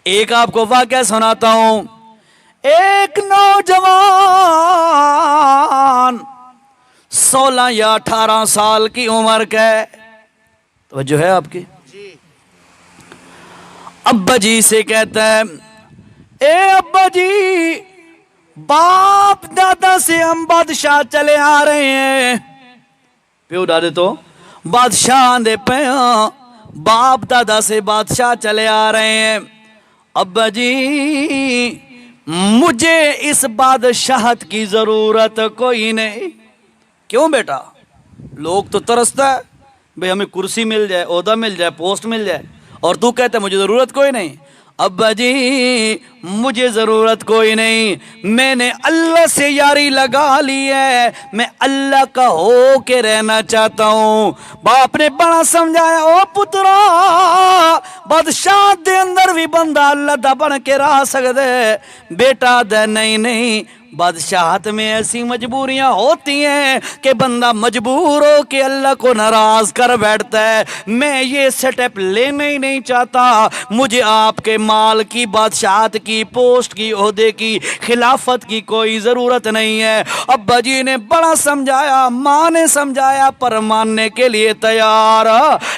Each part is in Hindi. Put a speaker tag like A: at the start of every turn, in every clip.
A: एक आपको वाकया सुनाता हूं। एक नौजवान 16 या 18 साल की उम्र का है, तो जो है आपकी अब्बा जी से कहता है, ए अब्बा जी, बाप दादा से हम बादशाह चले आ रहे हैं। प्यो दादे तो बादशाह दे पे, बाप दादा से बादशाह चले आ रहे हैं। अब्बा जी, मुझे इस बादशाहत की जरूरत कोई नहीं। क्यों बेटा? लोग तो तरसता है भाई हमें कुर्सी मिल जाए, ओहदा मिल जाए, पोस्ट मिल जाए, और तू कहता है मुझे जरूरत कोई नहीं। अब्बा जी, मुझे जरूरत कोई नहीं, मैंने अल्लाह से यारी लगा ली है, मैं अल्लाह का हो के रहना चाहता हूं। बाप ने बड़ा समझाया, ओ पुत्रा, बादशाह दे अंदर भी बंदा अल्लाह दा बन के रह सकता है। बेटा दे नहीं नहीं, बादशाहत में ऐसी मजबूरियां होती हैं कि बंदा मजबूर हो के अल्लाह को नाराज कर बैठता है। मैं ये स्टेप लेना ही नहीं चाहता, मुझे आपके माल की, बादशाहत की, पोस्ट की, ओहदे की, खिलाफत की कोई ज़रूरत नहीं है। अब्बा जी ने बड़ा समझाया, माँ ने समझाया, पर मानने के लिए तैयार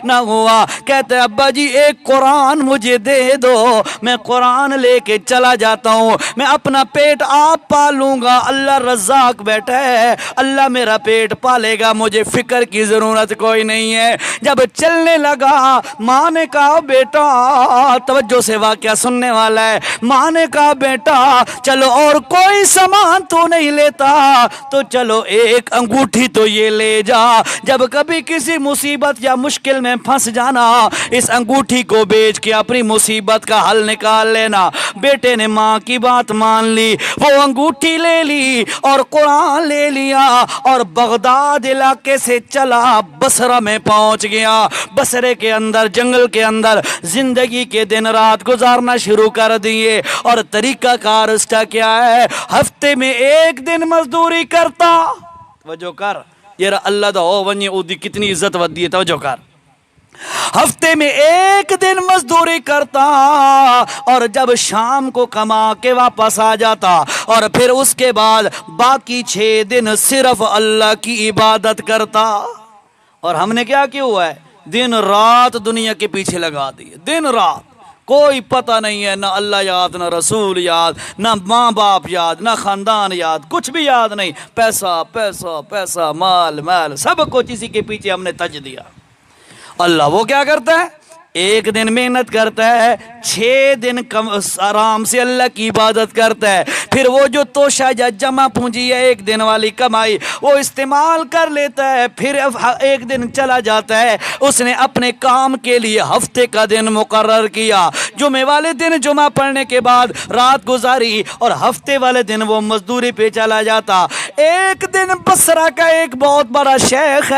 A: ना हुआ। कहते अब्बा जी, एक कुरान मुझे दे दो, मैं कुरान लेके चला जाता हूँ, मैं अपना पेट आप पालूंगा, अल्लाह रज़ाक बैठा है, अल्लाह मेरा पेट पालेगा, मुझे फिक्र की ज़रूरत कोई नहीं है। जब चलने लगा, माँ ने कहा, बेटा, तवज्जो से वाक़या सुनने वाला है। माँ ने कहा, बेटा चलो, और कोई सामान तो नहीं लेता तो चलो एक अंगूठी तो ये ले जा, जब कभी किसी मुसीबत या मुश्किल में फंस जाना, इस अंगूठी को बेच के अपनी मुसीबत का हल निकाल लेना। बेटे ने माँ की बात मान ली, वो अंगूठी ले ली और कुरान ले लिया और बगदाद इलाके से चला, बसरा में पहुंच गया। बसरे के अंदर, जंगल के अंदर जिंदगी के दिन रात गुजारना शुरू कर दिए। और तरीका कार उसका क्या है? हफ्ते में एक दिन मजदूरी करता। तवज्जो कर, ये अल्लाह दा हो वन्य उदी कितनी इज्जत वदी है। तवज्जो कर, हफ्ते में एक दिन मजदूरी करता और जब शाम को कमा के वापस आ जाता, और फिर उसके बाद बाकी 6 दिन सिर्फ अल्लाह की इबादत करता। और हमने क्या किया हुआ है? दिन रात दुनिया के पीछे लगा दिए, दिन रात कोई पता नहीं है, ना अल्लाह याद, ना रसूल याद, ना माँ बाप याद, ना खानदान याद, कुछ भी याद नहीं। पैसा पैसा पैसा, माल माल, सब कुछ इसी के पीछे हमने तज दिया। अल्लाह वो क्या करता है? एक दिन मेहनत करता है, 6 दिन कम आराम से अल्लाह की इबादत करता है। फिर वो जो तोशा या जमा पूंजी है, एक दिन वाली कमाई, वो इस्तेमाल कर लेता है। फिर एक दिन चला जाता है, उसने अपने काम के लिए हफ्ते का दिन मुकर्रर किया। जुमे वाले दिन जुमा पढ़ने के बाद रात गुजारी और हफ्ते वाले दिन वो मजदूरी पे चला जाता। एक दिन बसरा का एक बहुत बड़ा शेख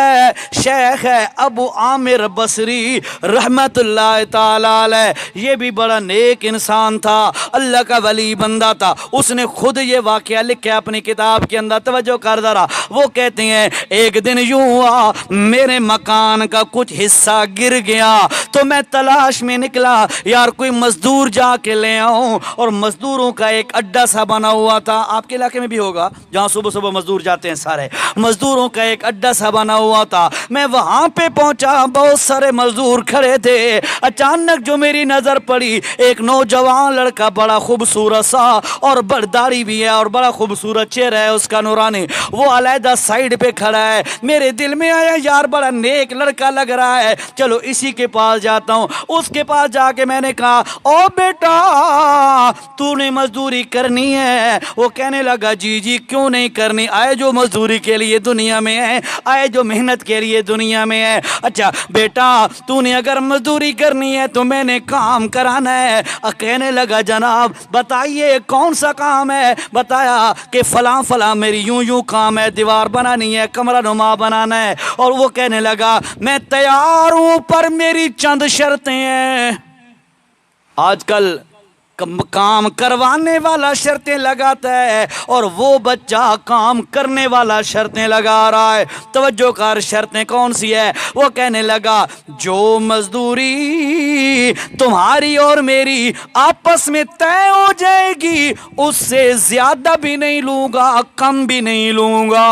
A: है अबू आमिर बसरी रहमतुल्लाह ताला अलैह। ये भी बड़ा नेक इंसान था, अल्लाह का वली बंदा था। उसने खुद ये वाकया लिखा अपनी किताब के अंदर। तवज्जो कर जरा, वो कहते हैं, एक दिन यूं हुआ, मेरे मकान का कुछ हिस्सा गिर गया तो मैं तलाश में निकला, यार कोई मजदूर जाके ले आऊं। और मजदूरों का एक अड्डा सा बना हुआ था, आपके इलाके में भी होगा, जहां सुबह सुबह मजदूर जाते हैं सारे। मजदूरों का एक अड्डा सा बना हुआ था। मैं वहां पे पहुंचा, बहुत सारे मजदूर खड़े थे। अचानक जो मेरी नजर पड़ी, एक नौजवान लड़का, बड़ा खूबसूरत सा, और दाढ़ी भी है और बड़ा खूबसूरत चेहरा है उसका नूरानी, वो अलहदा साइड पे खड़ा है। मेरे दिल में आया, यार बड़ा नेक लड़का लग रहा है, चलो इसी के पास जाता हूँ। उसके पास जाके मैंने कहा, ओ बेटा, तूने मजदूरी करनी है? वो कहने लगा, जी जी, क्यों नहीं करनी, आए जो मजदूरी के लिए दुनिया में है, आए जो मेहनत के लिए दुनिया में है। अच्छा बेटा, तूने अगर मजदूरी करनी है तो मैंने काम कराना है। कहने लगा, जनाब बताइए कौन सा काम है? बताया कि फला फला मेरी यूं यूं काम है, दीवार बनानी है, कमरा नुमा बनाना है। और वो कहने लगा, मैं तैयार हूं पर मेरी चंद शर्तें हैं। आजकल काम करवाने वाला शर्तें लगाता है और वो बच्चा काम करने वाला शर्तें लगा रहा है। तवज्जो कर, शर्तें कौन सी है? वो कहने लगा जो मजदूरी तुम्हारी और मेरी आपस में तय हो जाएगी उससे ज्यादा भी नहीं लूंगा, कम भी नहीं लूंगा।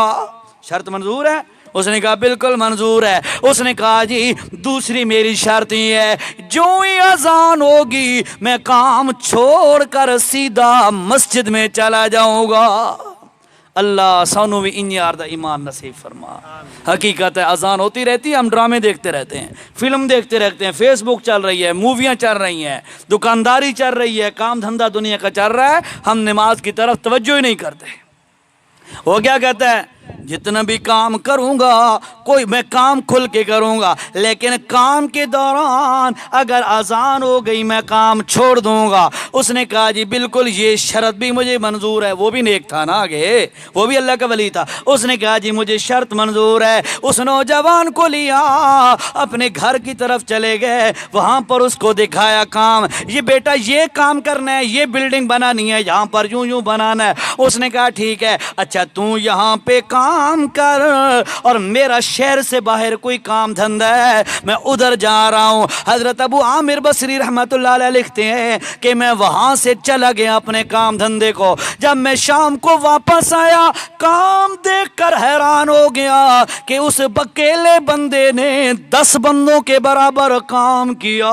A: शर्त मंजूर है? उसने कहा बिल्कुल मंजूर है। उसने कहा जी दूसरी मेरी शर्त ही है, जो ही अजान होगी मैं काम छोड़कर सीधा मस्जिद में चला जाऊंगा। अल्लाह सानू भी इन यार दा ईमान नसीब फरमा। हकीकत है अजान होती रहती है, हम ड्रामे देखते रहते हैं, फिल्म देखते रहते हैं, फेसबुक चल रही है, मूवियाँ चल रही हैं, दुकानदारी चल रही है, काम धंधा दुनिया का चल रहा है, हम नमाज की तरफ तवज्जो ही नहीं करते। वो क्या कहता है, जितना भी काम करूंगा कोई मैं काम खुल के करूंगा, लेकिन काम के दौरान अगर अजान हो गई मैं काम छोड़ दूंगा। उसने कहा जी बिल्कुल ये शर्त भी मुझे मंजूर है। वो भी नेक था ना, आगे वो भी अल्लाह का वली था। उसने कहा जी मुझे शर्त मंजूर है। उस नौजवान को लिया, अपने घर की तरफ चले गए, वहां पर उसको दिखाया काम, ये बेटा ये काम करना है, ये बिल्डिंग बनानी है, यहाँ पर यूं यूं बनाना है। उसने कहा ठीक है, अच्छा तू यहाँ पे काम कर और मेरा शहर से बाहर कोई काम धंधा है मैं उधर जा रहा हूँ। हजरत अबू आमिर बसरी रहमतुल्लाह अलैह लिखते हैं कि मैं वहां से चला गया अपने काम धंधे को। जब मैं शाम को वापस आया काम देखकर हैरान हो गया कि उस अकेले बंदे ने 10 बंदों के बराबर काम किया।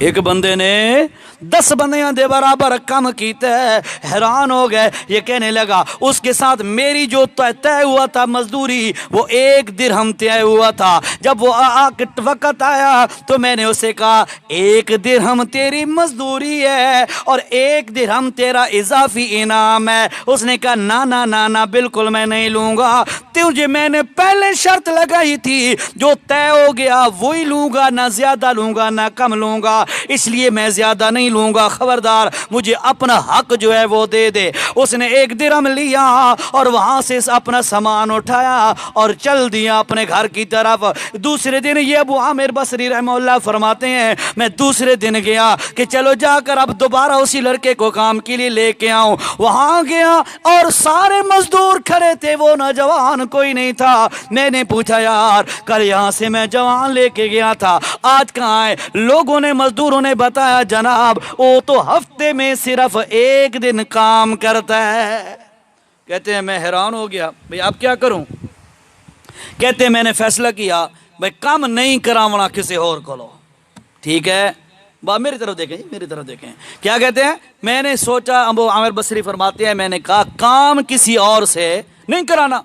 A: एक बंदे ने 10 बंदियां दे बराबर कम कीते। हैरान हो गए। ये कहने लगा उसके साथ मेरी जो तय हुआ था मजदूरी वो 1 दिरहम तय हुआ था। जब वो वक्त आया तो मैंने उसे कहा 1 दिरहम तेरी मजदूरी है और 1 दिरहम तेरा इजाफी इनाम है। उसने कहा ना ना ना ना बिल्कुल मैं नहीं लूंगा, तुझे मैंने पहले शर्त लगाई थी, जो तय हो गया वही लूंगा, ना ज्यादा लूंगा ना कम लूंगा, इसलिए मैं ज्यादा नहीं लूंगा, खबरदार मुझे अपना हक जो है वो दे दे। उसने 1 दिरहम लिया और वहां से अपना सामान उठाया और चल दिया अपने घर की तरफ। दूसरे दिन ये अबू आमिर बसरी रहमतुल्लाह फरमाते हैं मैं दूसरे दिन गया कि चलो जाकर अब दोबारा उसी लड़के को काम के लिए लेके आऊं। वहां गया और सारे मजदूर खड़े थे, वो नौजवान कोई नहीं था। मैंने पूछा यार कल यहां से मैं जवान लेके गया था, आज कहाँ है? लोगों ने मजदूरों ने बताया जनाब वो तो हफ्ते में सिर्फ 1 दिन काम करता है। कहते हैं मैं हैरान हो गया, भाई आप क्या करूं? कहते हैं मैंने फैसला किया भाई काम नहीं करावना किसी और को लो। ठीक है बा मेरी तरफ देखें, मेरी तरफ देखें। क्या कहते हैं? मैंने सोचा, अबू आमिर बसरी फरमाते हैं मैंने कहा काम किसी और से नहीं कराना,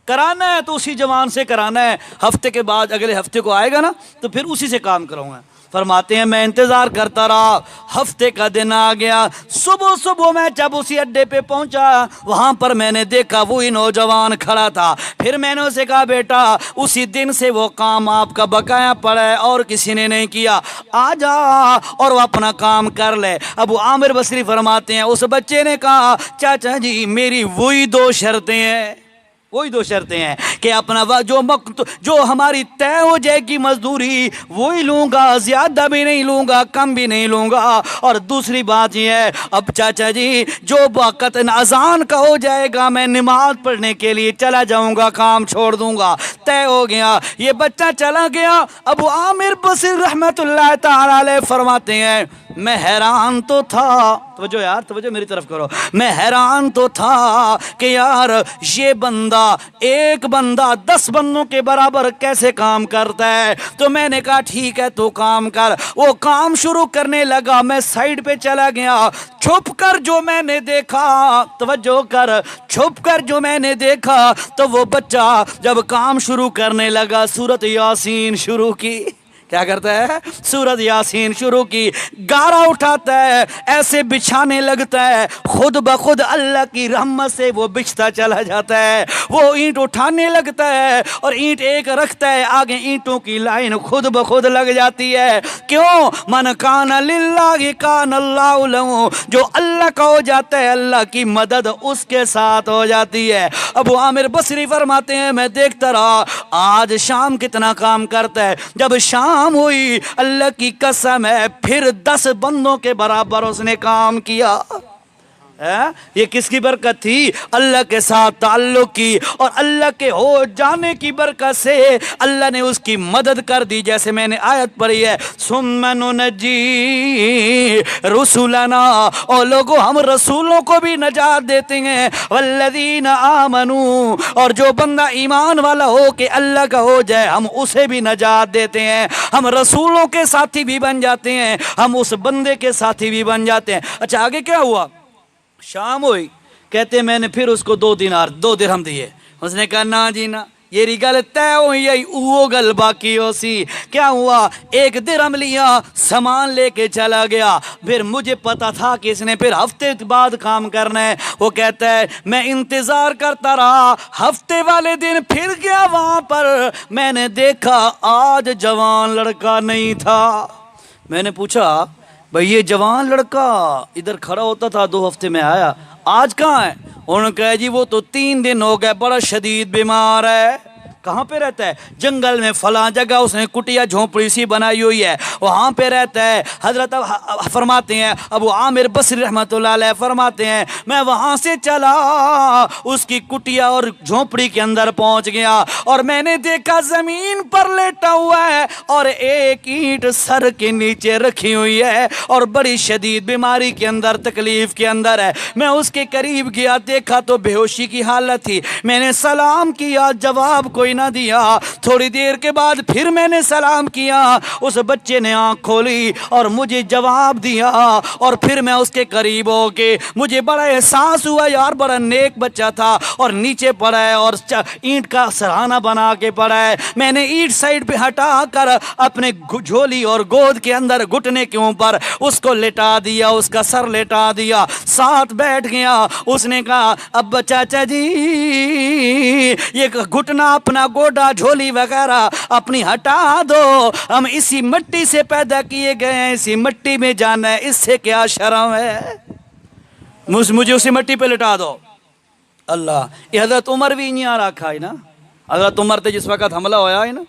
A: कराना है तो उसी जवान से कराना है। हफ्ते के बाद अगले हफ्ते को आएगा ना तो फिर उसी से काम कराऊंगा। फरमाते हैं मैं इंतजार करता रहा, हफ्ते का दिन आ गया। सुबह सुबह मैं जब उसी अड्डे पे पहुंचा वहां पर मैंने देखा वही नौजवान खड़ा था। फिर मैंने उसे कहा बेटा उसी दिन से वो काम आपका बकाया पड़ा है और किसी ने नहीं किया, आ जा और वो अपना काम कर ले। अबू आमिर बसरी फरमाते हैं उस बच्चे ने कहा चाचा जी मेरी वही 2 शर्तें हैं, वही 2 शर्तें हैं कि अपना जो हमारी तय हो जाएगी मजदूरी वही लूंगा, ज्यादा भी नहीं लूंगा कम भी नहीं लूंगा। और दूसरी बात यह है अब चाचा जी जो वक्त अजान का हो जाएगा मैं नमाज पढ़ने के लिए चला जाऊंगा, काम छोड़ दूंगा। तय हो गया। ये बच्चा चला गया। अबू आमिर बसरी रहमतुल्लाह ताला अलैह फरमाते हैं मैं हैरान तो था, तवज्जो यार तवज्जो मेरी तरफ करो, मैं हैरान तो था कि यार ये बंदा एक बंदा 10 बंदों के बराबर कैसे काम करता है। तो मैंने कहा ठीक है तो काम कर। वो काम शुरू करने लगा, मैं साइड पे चला गया। छुप कर जो मैंने देखा, तवज्जो कर, छुप कर जो मैंने देखा तो वो बच्चा जब काम शुरू करने लगा सूरत यासीन शुरू की। क्या करता है? सूरत यासीन शुरू की। गारा उठाता है, ऐसे बिछाने लगता है, खुद ब खुद अल्लाह की रहमत से वो बिछता चला जाता है। वो ईंट उठाने लगता है और ईंट एक रखता है, आगे ईंटों की लाइन खुद ब खुद लग जाती है। क्यों? मन कान लिल्लाहि कान अल्लाहु लहू, जो अल्लाह का हो जाता है अल्लाह की मदद उसके साथ हो जाती है। अबू आमिर बसरी फरमाते हैं मैं देखता रहा आज शाम कितना काम करता है। जब शाम शाम हुई, अल्लाह की कसम है फिर 10 बंदों के बराबर उसने काम किया। ये किसकी बरकत थी? अल्लाह के साथ ताल्लुक की और अल्लाह के हो जाने की बरकत से अल्लाह ने उसकी मदद कर दी। जैसे मैंने आयत पढ़ी है, सुम्मनुनज्जी रुसुलना, और लोगों हम रसूलों को भी नजात देते हैं, वल्लज़ीना आमनू, और जो बंदा ईमान वाला हो के अल्लाह का हो जाए हम उसे भी नजात देते हैं। हम रसूलों के साथी भी बन जाते हैं, हम उस बंदे के साथी भी बन जाते हैं। अच्छा आगे क्या हुआ? शाम हुई, कहते मैंने फिर उसको 2 दिरहम दिए। उसने कहा ना जी ना, ये गल तय हुई, वो गल बाकी हो सी। क्या हुआ? 1 दिरहम लिया, सामान लेके चला गया। फिर मुझे पता था कि इसने फिर हफ्ते बाद काम करना है। वो कहता है मैं इंतजार करता रहा, हफ्ते वाले दिन फिर गया वहां पर, मैंने देखा आज जवान लड़का नहीं था। मैंने पूछा भाई ये जवान लड़का इधर खड़ा होता था 2 हफ्ते में आया, आज कहाँ है? उन्होंने कहा जी वो तो 3 दिन हो गए, बड़ा शदीद बीमार है। कहाँ पे रहता है? जंगल में फलां जगह उसने कुटिया झोंपड़ी सी बनाई हुई है, वहाँ पे रहता है। हजरत फरमाते हैं, अबू आमिर बसरी रहमतुल्लाह अलैह फरमाते हैं, मैं वहाँ से चला, उसकी कुटिया और झोंपड़ी के अंदर पहुँच गया और मैंने देखा जमीन पर लेटा हुआ है और एक ईंट सर के नीचे रखी हुई है और बड़ी शदीद बीमारी के अंदर, तकलीफ के अंदर है। मैं उसके करीब गया, देखा तो बेहोशी की हालत थी। मैंने सलाम किया, जवाब कोई ना दिया। थोड़ी देर के बाद फिर मैंने सलाम किया, उस बच्चे ने आंख खोली और मुझे जवाब दिया और फिर मैं उसके करीब हो के मुझे बड़ा एहसास हुआ यार बड़ा नेक बच्चा था और नीचे पड़ा है और ईंट का सराहना बना के पड़ा है। मैंने ईंट साइड पे हटा कर अपने झोली और गोद के अंदर घुटने के ऊपर उसको लेटा दिया, उसका सर लेटा दिया, साथ बैठ गया। उसने कहा अब चाचा जी ये घुटना अपना गोडा झोली वगैरह अपनी हटा दो, हम इसी मिट्टी से पैदा किए गए हैं, इसी मिट्टी में जाना है, इससे क्या शर्म है? मुझे उसी मिट्टी पे लिटा दो। अल्लाह, ये हजरत उमर भी यहाँ रखा है ना। हजरत उमर थे जिस वक्त हमला होया है ना,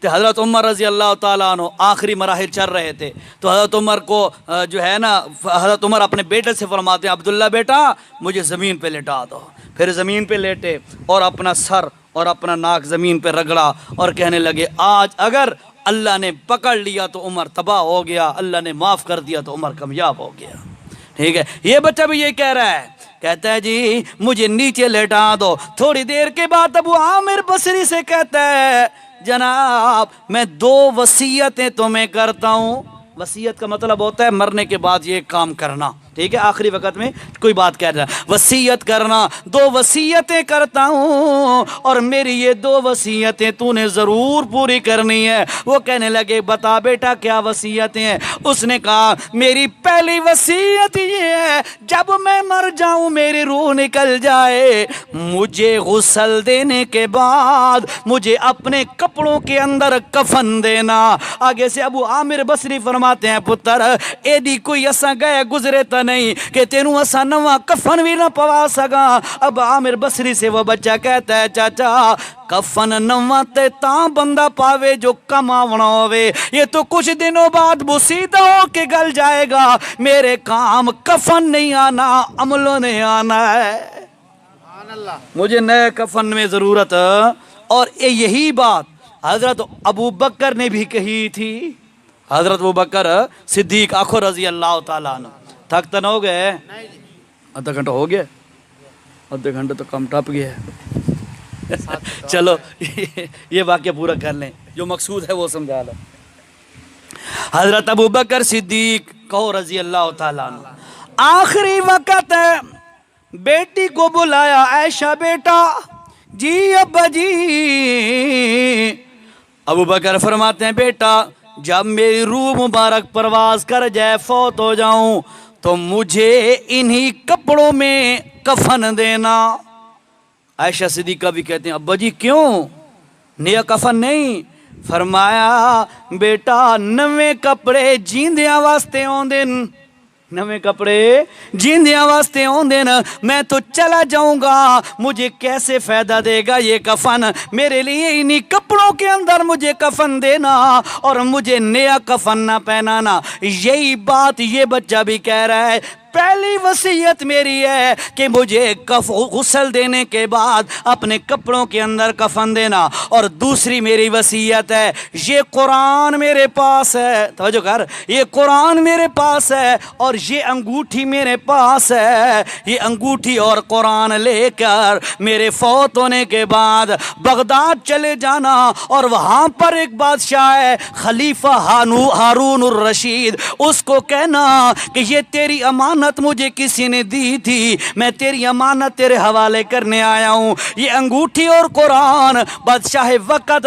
A: तो हजरत उमर रजी अल्लाह ताला अन्हु आखिरी मराहिल चल रहे थे। तो हजरत उमर को जो है ना, हजरत उमर अपने बेटे से फरमाते हैं अब्दुल्ला बेटा मुझे ज़मीन पे लेटा दो। फिर ज़मीन पे लेटे और अपना सर और अपना नाक ज़मीन पे रगड़ा और कहने लगे आज अगर अल्लाह ने पकड़ लिया तो उमर तबाह हो गया, अल्लाह ने माफ़ कर दिया तो उमर कामयाब हो गया। ठीक है, ये बच्चा भी ये कह रहा है, कहता है जी मुझे नीचे लेटा दो। थोड़ी देर के बाद अबू आमिर बसरी से कहता है जनाब मैं 2 वसीयतें तुम्हें करता हूँ। वसीयत का मतलब होता है मरने के बाद ये काम करना, ठीक है, आखिरी वक्त में कोई बात कह रहा है, वसीयत करना। 2 वसीयतें करता हूँ और मेरी ये 2 वसीयतें तूने ज़रूर पूरी करनी है। वो कहने लगे बता बेटा क्या वसीयतें हैं? उसने कहा मेरी पहली वसीयत ये है जब मैं मर जाऊँ मेरी रूह निकल जाए, मुझे गुस्ल देने के बाद मुझे अपने कपड़ों के अंदर कफन देना। आगे से अबू आमिर बसरी फरमाते हैं पुत्र एदी कोई असा गए गुजरे नहीं कि तेनू असा नवा कफन भी ना पवा सका। अब आमिर बसरी से वो बच्चा कहता है चाचा कफन नवा ते ता बंदा पावे जो कमावना होवे, ये तो कुछ दिनों बाद मुसीदा हो के गल जाएगा, मेरे काम कफन नहीं आना अमलों ने आना है, मुझे नए कफन में जरूरत। और यही बात हजरत अबू बकर ने भी कही थी। हजरत अबू बकर सिद्दीक आखो रजी अल्लाह ताला अन्हु। थक तो न हो गए? आधा घंटा हो गया, आधे घंटे तो कम टप गया है। चलो ये वाक्य पूरा कर लें, जो मकसूद है वो समझा लो। हजरत अबू बकर सिद्दीक कहो रजी अल्लाह ताला अन्हु आखिरी वक्त है, बेटी को बुलाया, ऐशा बेटा जी अब्बा जी। अबू बकर फरमाते हैं बेटा जब मेरी रूह मुबारक परवाज कर जाए, फौत हो जाऊं तो मुझे इन्हीं कपड़ों में कफन देना। आयशा सिद्दीका भी कहते हैं अब्बा जी क्यों नया कफन नहीं? फरमाया बेटा नवे कपड़े जींदियां वास्ते आउंदे न, नवे कपड़े जिंदियां वास्ते आउंदे न, मैं तो चला जाऊंगा, मुझे कैसे फायदा देगा ये कफन, मेरे लिए इन्हीं कपड़ों के अंदर मुझे कफन देना और मुझे नया कफन ना पहनाना। यही बात ये बच्चा भी कह रहा है। पहली वसीयत मेरी है कि मुझे गुस्ल देने के बाद अपने कपड़ों के अंदर कफन देना, और दूसरी मेरी वसीयत है, ये कुरान मेरे पास है, तवज्जो कर, ये कुरान मेरे पास है और ये अंगूठी मेरे पास है, ये अंगूठी और कुरान लेकर मेरे फौत होने के बाद बगदाद चले जाना, और वहाँ पर एक बादशाह है खलीफा हारून उर रशीद, उसको कहना कि ये तेरी अमानत मुझे किसी ने दी थी, मैं तेरी अमानत तेरे हवाले करने आया हूँ, ये अंगूठी और कुरान बादशाह वक़्त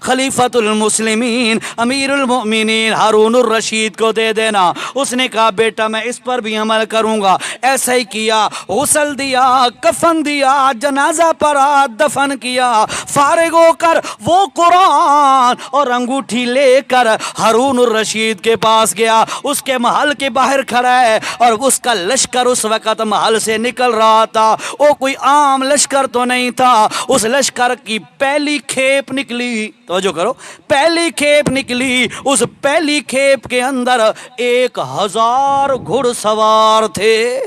A: खलीफतुल मुस्लिमीन अमीरुल मोमिनीन हारून उर रशीद को दे देना। उसने कहा बेटा मैं इस पर भी अमल करूँगा। ऐसा ही किया, गुस्ल दिया, कफन दिया, जनाजा पढ़ा, दफन किया, फारिग होकर वो कुरान और अंगूठी लेकर हारून उर रशीद के पास गया। उसके महल के बाहर खड़ा है और उसका लश्कर उस वक़्त महल से निकल रहा था। वो कोई आम लश्कर तो नहीं था, उस लश्कर की पहली खेप निकली, तो जो करो, पहली खेप निकली। उस पहली खेप के अंदर 1000 घुड़सवार थे।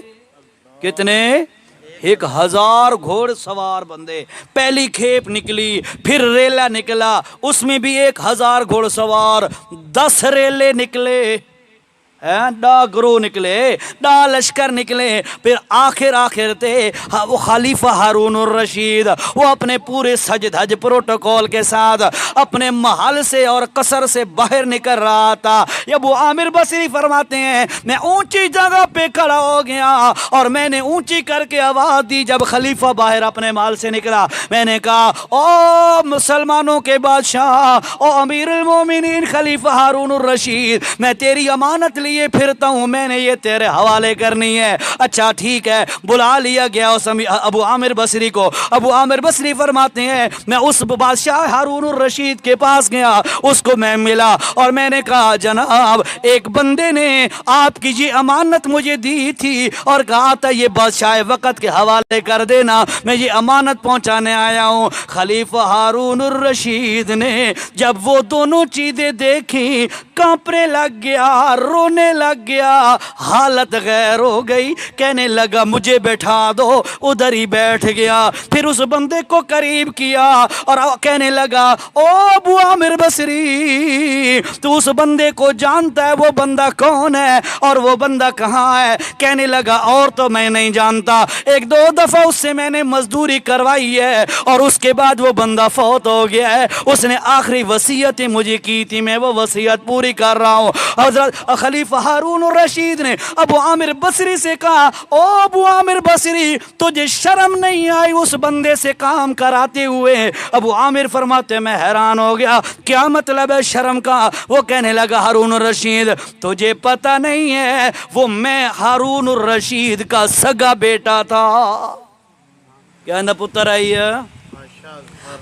A: कितने? 1000 घोड़सवार बंदे। पहली खेप निकली, फिर रेला निकला, उसमें भी 1000 घोड़सवार, 10 रेले निकले, डा ग्रोह निकले, डा लश्कर निकले, फिर आखिर थे वो खलीफा हारून उर रशीद। वो अपने पूरे सज धज प्रोटोकॉल के साथ अपने महल से और कसर से बाहर निकल रहा था। अबू आमिर बसरी फरमाते हैं मैं ऊंची जगह पे खड़ा हो गया और मैंने ऊंची करके आवाज़ दी। जब खलीफा बाहर अपने महल से निकला, मैंने कहा ओ मुसलमानों के बादशाह, ओ अमीरुल मोमिनीन खलीफा हारून उर रशीद, मैं तेरी अमानत लिए फिरता हूँ, मैंने ये तेरे हवाले करनी है। अच्छा ठीक है, बुला लिया गया उस अबू आमिर बसरी को। अबू आमिर बसरी फरमाते हैं मैं उस बादशाह हारून उर रशीद के पास गया, उसको मैं मिला और मैंने कहा जनाब एक बंदे ने आपकी ये अमानत मुझे दी थी और कहा था ये बादशाह वक़्त के हवाले कर देना, मैं ये अमानत पहुंचाने आया हूँ। खलीफा हारून उर रशीद ने जब वो दोनों चीज़ें देखी कांपने लग गया, रोने लग गया, हालत गैर हो गई, कहने लगा मुझे बैठा दो, उधर ही बैठ गया। फिर उस बंदे को करीब किया और कहने लगा ओ अबू आमिर बसरी, तू उस बंदे को जानता है, वो बंदा कौन है और वो बंदा कहाँ है? कहने लगा और तो मैं नहीं जानता, 1-2 दफ़ा उससे मैंने मजदूरी करवाई है और उसके बाद वो बंदा फौत हो गया है, उसने आखिरी वसीयत मुझे की थी, मैं वो वसीयत पूरी कर रहा हूँ। हज़रत खलीफा हारून उर रशीद ने अबू आमिर बसरी से कहा ओ अबू आमिर बसरी, तुझे शर्म नहीं आई उस बंदे से काम कराते हुए? अबू आमिर फरमाते मैं हैरान हो गया, क्या मतलब है शर्म का? वो कहने लगा हारून उर रशीद तुझे पता नहीं है, वो मैं हारून उर रशीद का सगा बेटा था। क्या ना पुत्र आई है?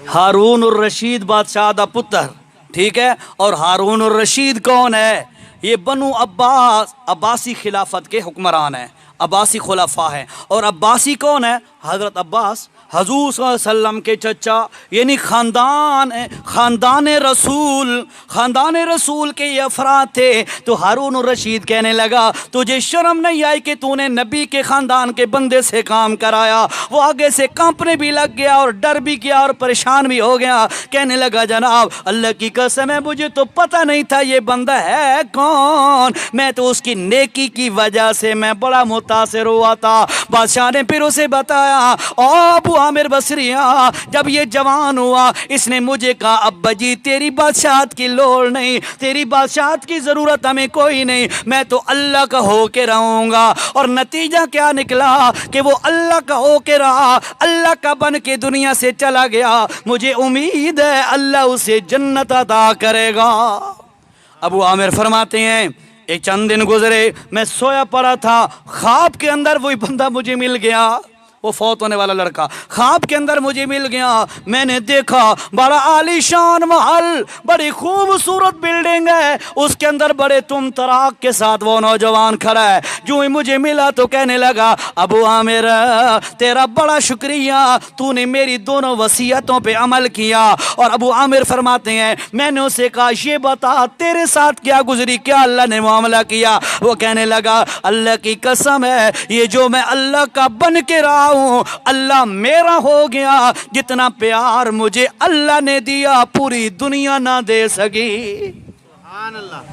A: हारून उर रशीद बादशाह दा पुत्र, ठीक है। और हारून उर रशीद कौन है? ये बनु अब्बासी खिलाफत के हुक्मरान हैं, अब्बासी खुलाफा हैं। और अब्बासी कौन है? हज़रत अब्बास हजूर सल्लल्लाहु अलैहि वसल्लम के चचा, यानी ख़ानदान रसूल के ये अफराद थे। तो हारून उर रशीद कहने लगा तुझे शर्म नहीं आई कि तूने नबी के ख़ानदान के बंदे से काम कराया? वो आगे से कांपने भी लग गया और डर भी गया और परेशान भी हो गया। कहने लगा जनाब अल्लाह की कसम है मुझे तो पता नहीं था ये बंदा है कौन, मैं तो उसकी नेकी की वजह से मैं बड़ा मुतासिर हुआ था। बादशाह ने फिर उसे बताया ओ अबू आमिर बसरिया, जब ये जवान हुआ इसने मुझे कहा अब्बा जी तेरी बादशाहत की लोड़ नहीं, तेरी बादशाहत की ज़रूरत हमें कोई नहीं, मैं तो अल्लाह का हो के रहूँगा। और नतीजा क्या निकला कि वो अल्लाह का हो के रहा, अल्लाह का बन के दुनिया से चला गया। मुझे उम्मीद है अल्लाह उसे जन्नत अता करेगा। अबू आमिर फरमाते हैं एक चंद दिन गुजरे, मैं सोया पड़ा था, ख्वाब के अंदर वही बंदा मुझे मिल गया। वो फौत होने वाला लड़का ख्वाब के अंदर मुझे मिल गया। मैंने देखा बड़ा आलीशान महल, बड़ी खूबसूरत बिल्डिंग है, उसके अंदर बड़े तुम तराक के साथ वो नौजवान खड़ा है। जो ही मुझे मिला तो कहने लगा, अबू आमिर तेरा बड़ा शुक्रिया, तूने मेरी दोनों वसीयतों पे अमल किया। और अबू आमिर फरमाते हैं मैंने उसे कहा ये बता तेरे साथ क्या गुजरी, क्या अल्लाह ने मामला किया। वो कहने लगा अल्लाह की कसम है ये जो मैं अल्लाह का बन के रहा हूं अल्लाह मेरा हो गया। जितना प्यार मुझे अल्लाह ने दिया पूरी दुनिया ना दे सकी।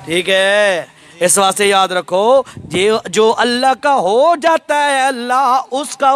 A: ठीक है, इस वास्ते याद रखो जो अल्लाह का हो जाता है अल्लाह उसका